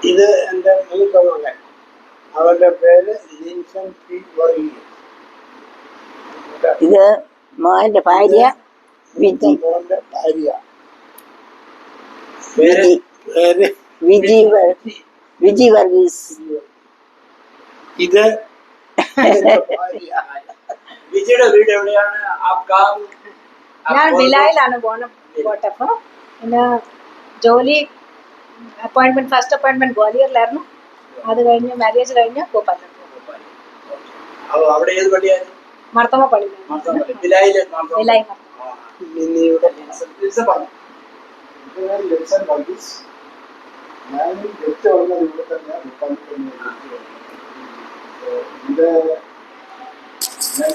ഇത് എൻ്റെ മൂത്ത മകൻ, അവരുടെ പേര് ലിൻസൺ പി വർഗീസ്. ഇത് മോന്റെ ഭാര്യ വിജി. മോന്റെ ഭാര്യ വിജി പേര് വിജി വിജി വർഗീസ്. ഇത് എൻ്റെ ഭാര്യ. വിജിയുടെ വീട് എവിടെയാണ്? ഞാൻ ബിലായിലാണ് പോട്ടപ്പോ. പിന്നെ ജോലി അപ്പോയിന്റ്മെന്റ്, ഫസ്റ്റ് അപ്പോയിന്റ്മെന്റ് ഗ്വാലിയറിലായിരുന്നു. അത് കഴിഞ്ഞ് മാരേജ് കഴിഞ്ഞ് ഭോപ്പാലിൽ. അവിടെ ഏത് പള്ളിയായിരുന്നു? മർത്തമ പള്ളി. ബിലായി ലിൻസൺ വർഗീസ്. ഞാൻ ജനിച്ചു വളർന്നത് ഇവിടെ തന്നെ, ഞാൻ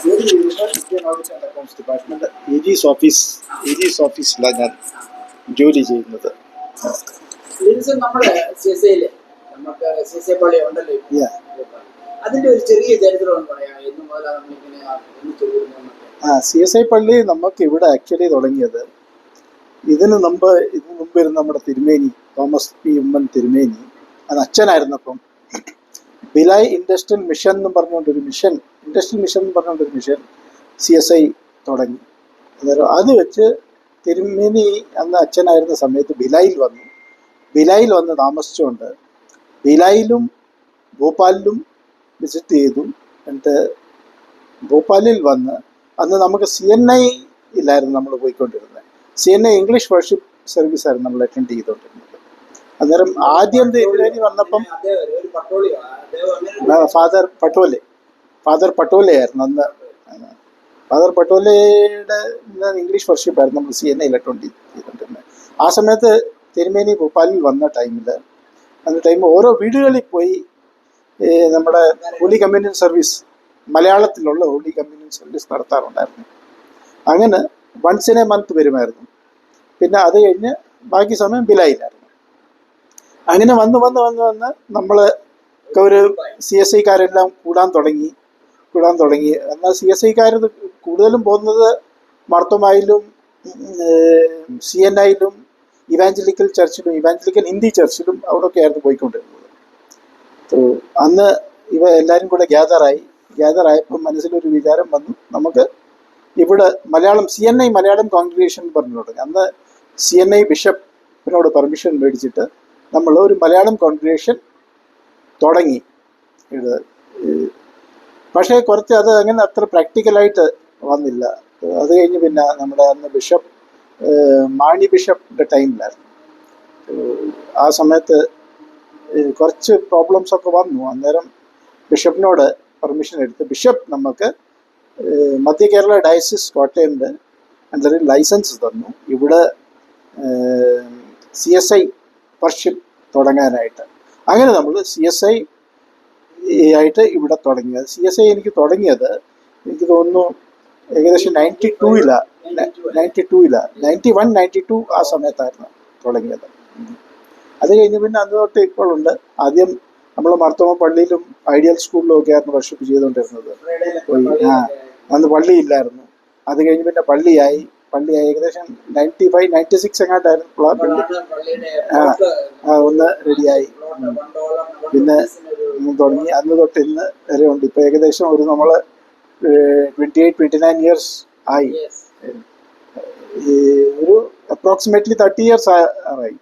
ജോലി ചെയ്യുന്നത് Indian audit and accounts department AG's ഓഫീസിലാണ് ഞാൻ ജോലി ചെയ്യുന്നത്. നമ്മുടെ സിഎസ്ഐയില് നമുക്ക് സിഎസ്ഐ പള്ളി ഉണ്ടല്ലോ, അതിന്റെ ഒരു ചെറിയ ചരിത്രം പറയാം. എന്ന് മുതലാണ് നമ്മളിങ്ങനെ CSI പള്ളി നമുക്ക് ഇവിടെ ആക്ച്വലി തുടങ്ങിയത്, ഇതിന് മുമ്പ് ഇരുന്ന് നമ്മുടെ തിരുമേനി തോമസ് പി ഉമ്മൻ തിരുമേനി, അത് അച്ഛനായിരുന്നപ്പം ബിലായ് ഇൻഡസ്ട്രിയൽ മിഷൻ എന്ന് പറഞ്ഞുകൊണ്ടൊരു മിഷൻ CSI തുടങ്ങി. അന്നേരം അത് വെച്ച് തിരുമേനി അന്ന് അച്ഛനായിരുന്ന സമയത്ത് ബിലായിൽ വന്ന് താമസിച്ചുകൊണ്ട് ബിലായിലും ഭോപ്പാലിലും വിസിറ്റ് ചെയ്തു. എന്നിട്ട് ഭോപ്പാലിൽ വന്ന് അന്ന് നമുക്ക് CNI ഇല്ലായിരുന്നു നമ്മൾ പോയിക്കൊണ്ടിരുന്നത്. CNI ഇംഗ്ലീഷ് വർഷിപ്പ് സർവീസ് ആയിരുന്നു നമ്മൾ അറ്റൻഡ് ചെയ്തുകൊണ്ടിരുന്നത്. അന്നേരം ആദ്യം തിരുമേനി വന്നപ്പം ഫാദർ പട്ടോലെ ആയിരുന്നു അന്ന്. ഫാദർ പട്ടോലയുടെ ഇംഗ്ലീഷ് വർഷിപ്പ് ആയിരുന്നു നമ്മൾ CNI അറ്റൻഡ് ചെയ്തുകൊണ്ടിരുന്നത്. ആ സമയത്ത് തിരുമേനി ഭോപ്പാലിൽ വന്ന ടൈം ഓരോ വീടുകളിൽ പോയി നമ്മുടെ ഹോളി കമ്മ്യൂണിയൻ സർവീസ്, മലയാളത്തിലുള്ള ഹോളി കമ്മ്യൂണിയൻ സർവീസ് നടത്താറുണ്ടായിരുന്നു. അങ്ങനെ വൺസ് ഇൻ എ മന്ത് വരുമായിരുന്നു. പിന്നെ അത് കഴിഞ്ഞ് ബാക്കി സമയം ബിലായിലായിരുന്നു. അങ്ങനെ വന്ന് നമ്മൾ ഒരു CSIക്കാരെല്ലാം കൂടാൻ തുടങ്ങി. എന്നാൽ CSIക്കാർ കൂടുതലും പോകുന്നത് മർത്തോമായിലും CNIയിലും ഇവാഞ്ചലിക്കൽ ഹിന്ദി ചർച്ചിലും അവിടെയൊക്കെ ആയിരുന്നു പോയിക്കൊണ്ടിരുന്നത്. അന്ന് ഇവ എല്ലാവരും കൂടെ ഗ്യാദറായപ്പോൾ മനസ്സിലൊരു വിചാരം വന്നു, നമുക്ക് ഇവിടെ CNI മലയാളം കോൺഗ്രിഗേഷൻ പറഞ്ഞു തുടങ്ങി. അന്ന് CNI ബിഷപ്പിനോട് പെർമിഷൻ മേടിച്ചിട്ട് നമ്മൾ ഒരു മലയാളം കോൺഗ്രിഗേഷൻ തുടങ്ങി. പക്ഷേ കുറച്ച് അത് അങ്ങനെ അത്ര പ്രാക്ടിക്കലായിട്ട് വന്നില്ല. അത് കഴിഞ്ഞ് പിന്നെ നമ്മുടെ അന്ന് മാണി ബിഷപ്പിൻ്റെ ടൈമിലായിരുന്നു. ആ സമയത്ത് കുറച്ച് പ്രോബ്ലംസ് ഒക്കെ വന്നു. അന്നേരം ബിഷപ്പിനോട് പെർമിഷൻ എടുത്ത് ബിഷപ്പ് നമുക്ക് മധ്യ കേരള ഡയസിസ് കോട്ടയമിൻ്റെ അണ്ടറിൽ ലൈസൻസ് തന്നു ഇവിടെ CSI വർഷിപ്പ് തുടങ്ങാനായിട്ട്. അങ്ങനെ നമ്മൾ CSI ആയിട്ട് ഇവിടെ തുടങ്ങിയത്. CSI എനിക്ക് തോന്നുന്നു ഏകദേശം 91-92 ആ സമയത്തായിരുന്നു തുടങ്ങിയത്. അത് കഴിഞ്ഞ് പിന്നെ അന്ന് തൊട്ട് ഇപ്പോഴുണ്ട്. ആദ്യം നമ്മൾ മർത്തോമ പള്ളിയിലും ഐഡിയൽ സ്കൂളിലും ഒക്കെ ആയിരുന്നു വർഷിപ്പ് ചെയ്തുകൊണ്ടിരുന്നത്. അന്ന് പള്ളിയില്ലായിരുന്നു. അത് കഴിഞ്ഞ് പിന്നെ പള്ളിയായി ഏകദേശം 95-96 എങ്ങാണ്ടായിരുന്നു ഒന്ന് റെഡിയായി. പിന്നെ തുടങ്ങി അന്ന് തൊട്ട് ഇന്ന് വരെ ഉണ്ട്. ഇപ്പം ഏകദേശം നമ്മൾ 28-29 ഇയേഴ്സ് ആയി. ഒരു അപ്രോക്സിമേറ്റ്ലി 30 ഇയേഴ്സ് ആയി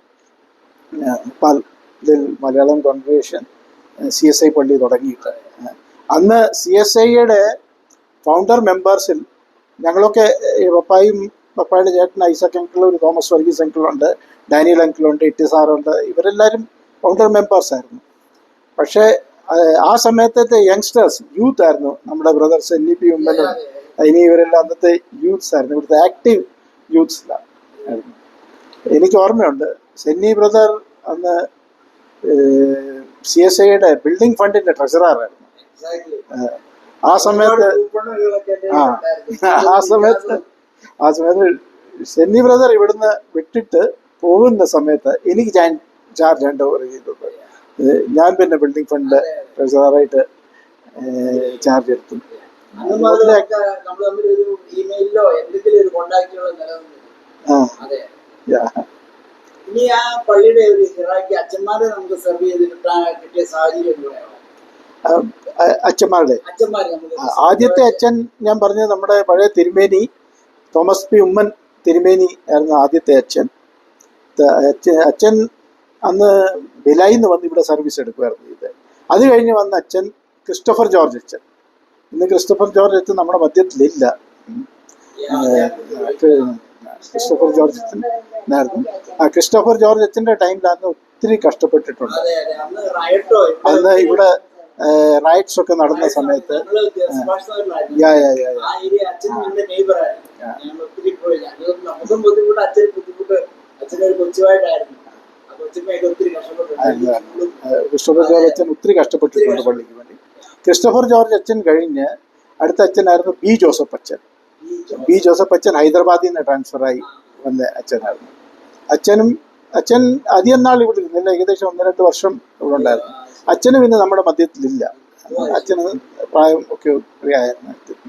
മലയാളം കോൺഗ്രിഗേഷൻ CSI പള്ളി തുടങ്ങിയിട്ട്. അന്ന് CSIയുടെ ഫൗണ്ടർ മെമ്പേഴ്സിൽ ഞങ്ങളൊക്കെ പപ്പായുടെ ചേട്ടൻ ഐസക് അങ്കിൾ, ഒരു തോമസ് വർഗീസ് അങ്കിളുണ്ട്, ഡാനിയൽ അങ്കിളുണ്ട്, ഇട്ടി സാറുണ്ട്. ഇവരെല്ലാവരും ഫൗണ്ടർ മെമ്പേഴ്സായിരുന്നു. പക്ഷേ ആ സമയത്തെ യങ്സ്റ്റേഴ്സ്, യൂത്ത് ആയിരുന്നു. നമ്മുടെ ബ്രദർ സെന്നി പി ഉമ്മനും ഇവരെല്ലാം അന്നത്തെ യൂത്ത്സ് ആയിരുന്നു, ഇവിടുത്തെ ആക്റ്റീവ് യൂത്ത്സിലാണ് ആയിരുന്നു. എനിക്ക് ഓർമ്മയുണ്ട്, സെന്നി ബ്രദർ അന്ന് CSIയുടെ ബിൽഡിംഗ് ഫണ്ടിന്റെ ട്രഷററായിരുന്നു. ആ സമയത്ത് സെന്നി ബ്രദർ ഇവിടുന്ന് വിട്ടിട്ട് പോകുന്ന സമയത്ത് എനിക്ക് ചാർജ് ഹാൻഡ് ഓവർ ചെയ്തത്. ഞാൻ പിന്നെ ബിൽഡിംഗ് ഫണ്ട് ട്രഷററായിട്ട് ചാർജ് എടുത്തു. ഇനി ആ പള്ളിയുടെ ഒരു ഹിറാക്കി അച്ഛന്മാർ അച്ഛന്മാരെ നമുക്ക് സെർവ് ചെയ്ത് കിട്ടിയ സാഹചര്യം കൂടെയാണ്. അച്ഛന്മാരുടെ അച്ഛന്മാര് നമുക്ക് ആദ്യത്തെ അച്ഛൻ ഞാൻ പറഞ്ഞത് നമ്മുടെ പഴയ തിരുമേനി തോമസ് പി ഉമ്മൻ തിരുമേനി ആയിരുന്നു ആദ്യത്തെ അച്ഛൻ. അച്ഛൻ അന്ന് ഭിലായിൽ നിന്ന് വന്ന് ഇവിടെ സർവീസ് എടുക്കുമായിരുന്നു ഇത്. അത് കഴിഞ്ഞ് വന്ന അച്ഛൻ ക്രിസ്റ്റഫർ ജോർജ് അച്ഛൻ. ഇന്ന് ക്രിസ്റ്റഫർ ജോർജ് അച്ഛൻ നമ്മുടെ മധ്യത്തിലില്ല. ക്രിസ്റ്റഫർ ജോർജ് അച്ഛൻ ആയിരുന്നു. ക്രിസ്റ്റഫർ ജോർജ് അച്ഛൻ്റെ ടൈമിലാണ് ഒത്തിരി കഷ്ടപ്പെട്ടിട്ടുണ്ട്. അന്ന് ഇവിടെ റൈറ്റ്സ് ഒക്കെ നടന്ന സമയത്ത് ക്രിസ്റ്റഫർ ജോർജ് അച്ഛൻ ഒത്തിരി കഷ്ടപ്പെട്ടിട്ടുണ്ട് പള്ളിക്ക് വേണ്ടി. ക്രിസ്റ്റഫർ ജോർജ് അച്ഛൻ കഴിഞ്ഞ് അടുത്ത അച്ഛനായിരുന്നു ബി ജോസഫ് അച്ഛൻ. ബി ജോസഫ് അച്ഛൻ ഹൈദരാബാദിൽ നിന്ന് ട്രാൻസ്ഫറായി വന്ന അച്ഛനായിരുന്നു. അച്ഛൻ അധികം നാൾ ഇവിടെ ഇരുന്നില്ല, ഏകദേശം 1-2 വർഷം ഇവിടെ ഉണ്ടായിരുന്നു. അച്ഛന് പിന്നെ നമ്മുടെ മധ്യത്തിലില്ല. അച്ഛന് പ്രായം ഒക്കെ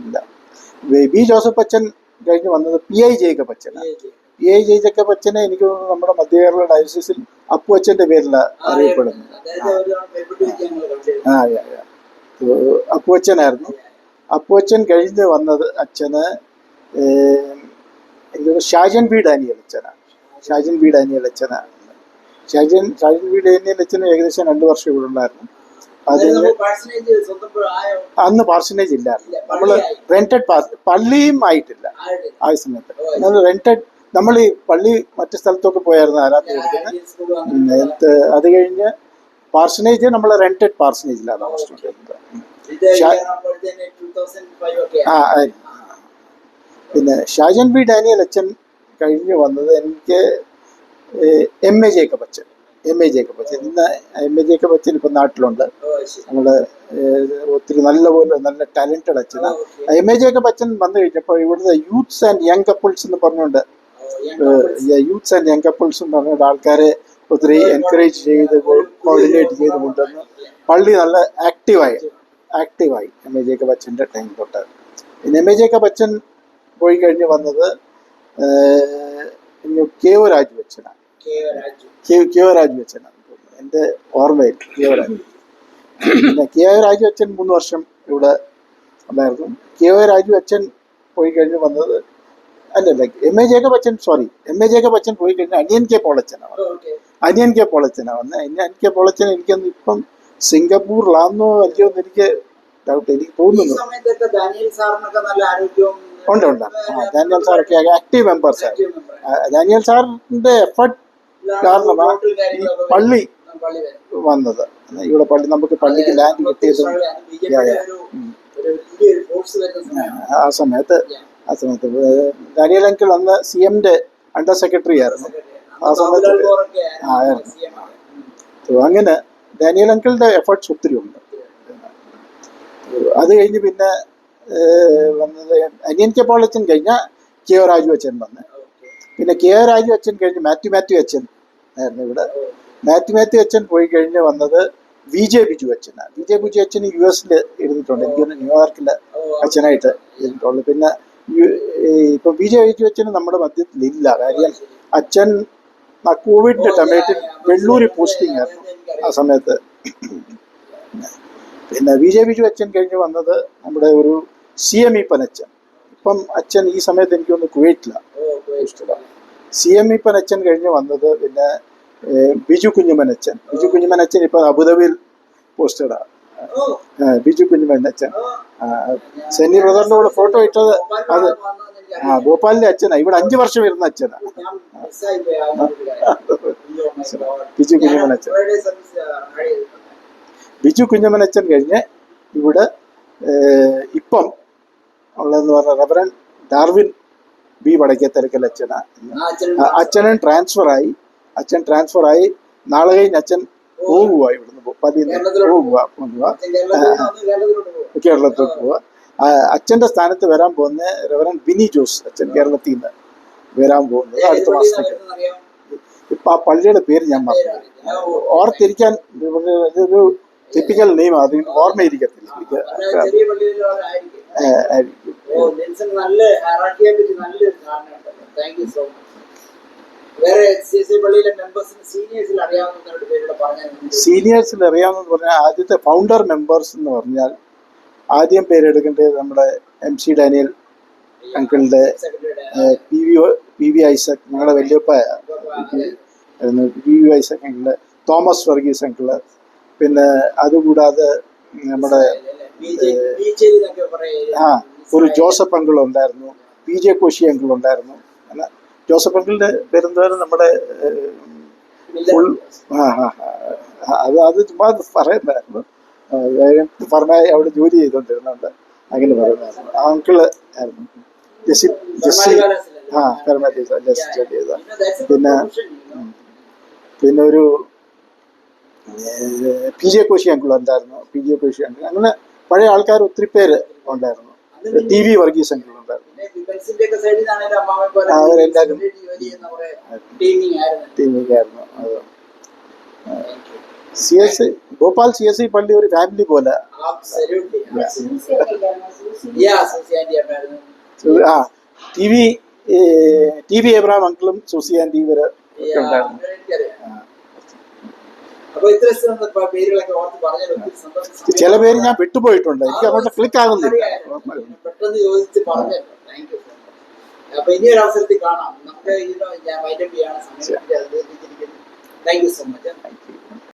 ഇല്ല. ബി ജോസഫ് അച്ഛൻ കഴിഞ്ഞ് വന്നത് PI ജേക്കബ് അച്ഛനാണ്. PI ജേക്കബ് അച്ഛനെ എനിക്ക് തോന്നുന്നു നമ്മുടെ മധ്യ കേരള ഡയോസിസിൽ അപ്പു അച്ഛൻ്റെ പേരിലാണ് അറിയപ്പെടുന്നത്. അപ്പു അച്ഛനായിരുന്നു. അപ്പു അച്ഛൻ കഴിഞ്ഞ് വന്നത് അച്ഛന് ഷാജൻ ബി ഡാനിയൽ അച്ഛനാണ്. ഷാജൻ ബി ഡാനിയൽ അച്ഛനാണ്. ഷാജൻ ബി ഡാനിയൽ അച്ഛന് ഏകദേശം 2 വർഷം ഇവിടെ ഉണ്ടായിരുന്നു. അതിന് അന്ന് പാർസനേജ് ഇല്ലായിരുന്നു. നമ്മൾ റെന്റഡ് പള്ളിയും ആയിട്ടില്ല ആ സമയത്ത്. നമ്മൾ ഈ പള്ളി മറ്റു സ്ഥലത്തൊക്കെ പോയായിരുന്നു ആരാധന എടുക്കുന്നത്. അത് കഴിഞ്ഞ് പാർസനേജ് നമ്മൾ റെന്റഡ് പാർസനേജിലാണ് താമസിച്ചുകൊണ്ടിരുന്നത്. പിന്നെ ഷാജൻ ബി ഡാനിയൽ അച്ഛൻ കഴിഞ്ഞ് വന്നത് എനിക്ക് MA ജേക്കബ് അച്ഛൻ. ഇന്ന് MA ജേക്കബ് അച്ഛൻ ഇപ്പം നാട്ടിലുണ്ട്. നമ്മുടെ ഒത്തിരി നല്ല ടാലന്റഡ് അച്ഛനാണ്. MA ജേക്കബ് അച്ഛൻ വന്നു കഴിഞ്ഞപ്പോൾ ഇവിടുത്തെ യൂത്ത്സ് ആൻഡ് യങ് കപ്പിൾസ് എന്ന് പറഞ്ഞുകൊണ്ട് ആൾക്കാരെ ഒത്തിരി എൻകറേജ് ചെയ്ത് കോർഡിനേറ്റ് ചെയ്ത് കൊണ്ടുവന്ന് പള്ളി നല്ല ആക്റ്റീവായി MA ജേക്കബ് അച്ഛൻ്റെ ടൈം തൊട്ട്. പിന്നെ MA ജേക്കബ് അച്ഛൻ പോയി കഴിഞ്ഞ് വന്നത് KO രാജു അച്ഛനാണ്. KO രാജു അച്ഛനാണ് എൻ്റെ ഓർമ്മയിൽ. പിന്നെ KO രാജു അച്ഛൻ 3 വർഷം ഇവിടെ ഉണ്ടായിരുന്നു. KO രാജു അച്ഛൻ പോയി കഴിഞ്ഞ് വന്നത് MA ജേക്കബ് അച്ഛൻ പോയി കഴിഞ്ഞാൽ അനിയൻ കെ പോളച്ചനാണ് വന്നത്. അനിയൻ കെ പോളച്ചൻ എനിക്കൊന്ന് ഇപ്പം സിംഗപ്പൂരിലാണെന്നോ അല്ലയോ എന്ന് എനിക്ക് ഡൗട്ട്. എനിക്ക് തോന്നുന്നു ഉണ്ട്. ഡാനിയൽ സാറൊക്കെ ആക്റ്റീവ് മെമ്പേഴ്സാണ്. ഡാനിയൽ സാറിന്റെ എഫർട്ട് കാരണമാണ് ഈ പള്ളി വന്നത്. ഇവിടെ പള്ളി നമുക്ക് പള്ളിക്ക് ലാൻഡ് കിട്ടിയതും ആ സമയത്ത് ഡാനിയൽ അങ്കിൾ അന്ന് CMന്റെ അണ്ടർ സെക്രട്ടറി ആയിരുന്നു ആ സമയത്ത്. അങ്ങനെ ഡാനിയൽ അങ്കിളുടെ എഫർട്ട്സ് ഒത്തിരി ഉണ്ട്. അത് കഴിഞ്ഞ് പിന്നെ വന്നത് അനിയൻ കെ പോളച്ചൻ കഴിഞ്ഞാൽ KO രാജു അച്ഛൻ വന്ന്. പിന്നെ KO രാജു അച്ഛൻ കഴിഞ്ഞ് മാത്യു അച്ഛൻ ആയിരുന്നു ഇവിടെ. മാത്യു അച്ഛൻ പോയി കഴിഞ്ഞ് വന്നത് VJ ബിജു അച്ഛനാണ്. VJ ബിജു അച്ഛൻ US ഇരുന്നിട്ടുണ്ട്. എനിക്കൊന്ന് ന്യൂയോർക്കിൽ അച്ഛനായിട്ട് ഇരുന്നിട്ടുള്ളൂ. പിന്നെ ഇപ്പം VJ ബിജു അച്ഛന് നമ്മുടെ മധ്യത്തിലില്ല. കാര്യം അച്ഛൻ കോവിഡിന്റെ സമയത്ത് വെള്ളൂരി പോസ്റ്റിംഗ് ആയിരുന്നു ആ സമയത്ത്. പിന്നെ VJ ബിജു അച്ഛൻ കഴിഞ്ഞ് വന്നത് നമ്മുടെ ഒരു CM ഈപ്പനച്ഛൻ. ഇപ്പം അച്ഛൻ ഈ സമയത്ത് എനിക്കൊന്ന് കുവൈറ്റിലാണ്. CM ഈപ്പനച്ഛൻ കഴിഞ്ഞ് വന്നത് പിന്നെ ബിജു കുഞ്ഞുമനച്ഛൻ ഇപ്പം അബുദാബിയിൽ പോസ്റ്റഡാണ്. ബിജു കുഞ്ഞുമനച്ഛൻ സെന്നി ബ്രദറിന്റെ കൂടെ ഫോട്ടോ ഇട്ടത് അത് ഭോപ്പാലിലെ അച്ഛനാണ്. ഇവിടെ 5 വർഷം ഇരുന്ന അച്ഛനാണ് ബിജു കുഞ്ഞുമനച്ഛൻ കഴിഞ്ഞ് ഇവിടെ ഇപ്പം ഉള്ളതെന്ന് പറഞ്ഞ റവറൻ ഡാർവിൻ B വടക്കേത്തരക്കൽ അച്ഛനാണ്. അച്ഛനും ട്രാൻസ്ഫറായി. നാളെ കഴിഞ്ഞ് അച്ഛൻ പോകുക, ഇവിടുന്ന് ഭോപ്പാലിൽ നിന്ന് കേരളത്തിൽ പോവുക. അച്ഛൻ്റെ സ്ഥാനത്ത് വരാൻ പോകുന്ന റവറൻ ബിനി ജോസ് അച്ഛൻ കേരളത്തിൽ നിന്ന് വരാൻ പോകുന്നത് അടുത്ത മാസത്തേക്ക്. ഇപ്പം ആ പള്ളിയുടെ പേര് ഞാൻ മറന്നു. ഓർത്തിരിക്കാൻ ഒരു ടിപ്പിക്കൽ നെയിം അത് ഓർമ്മയിരിക്കത്തില്ല എനിക്ക്. വേറെ CSI പള്ളിയിലെ മെമ്പേഴ്സിന് സീനിയേഴ്സിൽ അറിയാവുന്ന പേരുടെ പറഞ്ഞത് സീനിയേഴ്സിൽ അറിയാമെന്ന് പറഞ്ഞാൽ ആദ്യത്തെ ഫൗണ്ടർ മെമ്പേഴ്സ് എന്ന് പറഞ്ഞാൽ ആദ്യം പേരെടുക്കേണ്ടത് നമ്മുടെ MC ഡാനിയൽ അങ്കിളുടെ, PV ഐസക്, ഞങ്ങളുടെ വല്യപ്പ PV Isaac uncle, Thomas Varghese uncle, പിന്നെ അതുകൂടാതെ നമ്മുടെ ഒരു ജോസഫ് അങ്കിൾ ഉണ്ടായിരുന്നു, PJ കോശി അങ്കിൾ ഉണ്ടായിരുന്നു. അങ്ങനെ ജോസഫ് അങ്കിളിന്റെ പേരെന്തായാലും നമ്മുടെ അത് ചുമ്മാ പറയുന്നതായിരുന്നു. പറഞ്ഞ അവിടെ ജോലി ചെയ്തോണ്ടിരുന്നുണ്ട്, അങ്ങനെ പറയുന്നതായിരുന്നു. ആ അങ്കിള് ആയിരുന്നു ജെസ്സി ചെയ്ത. പിന്നെ ഒരു PJ കോശി അങ്കിൾ ഉണ്ടായിരുന്നു, PJ കോശി അങ്കിൾ. അങ്ങനെ പഴയ ആൾക്കാർ ഒത്തിരി പേര് ഉണ്ടായിരുന്നു. TV വർഗീസ് അങ്കിൾ ഉണ്ടായിരുന്നു. അവരെല്ലാവരും ടീമിംഗ് ആയിരുന്നു. അത് ഭോപ്പാൽ CSI പള്ളി ഒരു ഫാമിലി പോലെ. TV എബ്രഹാം അങ്കിളും സൂസി ആൻറ്റി ഇവര് ഒക്കെ ഉണ്ടായിരുന്നു. ചില പേര് ഞാൻ വിട്ടുപോയിട്ടുണ്ട്, എനിക്ക് അങ്ങോട്ട് ക്ലിക്ക് ആകുന്നില്ല. പെട്ടെന്ന് ചോദിച്ച് പറഞ്ഞു. അപ്പൊ ഇനി ഒരു അവസരത്തിൽ കാണാം. നമുക്ക് ഞാൻ വൈൻഡപ്പ് ചെയ്യാണ് സമയം. Thank you so much.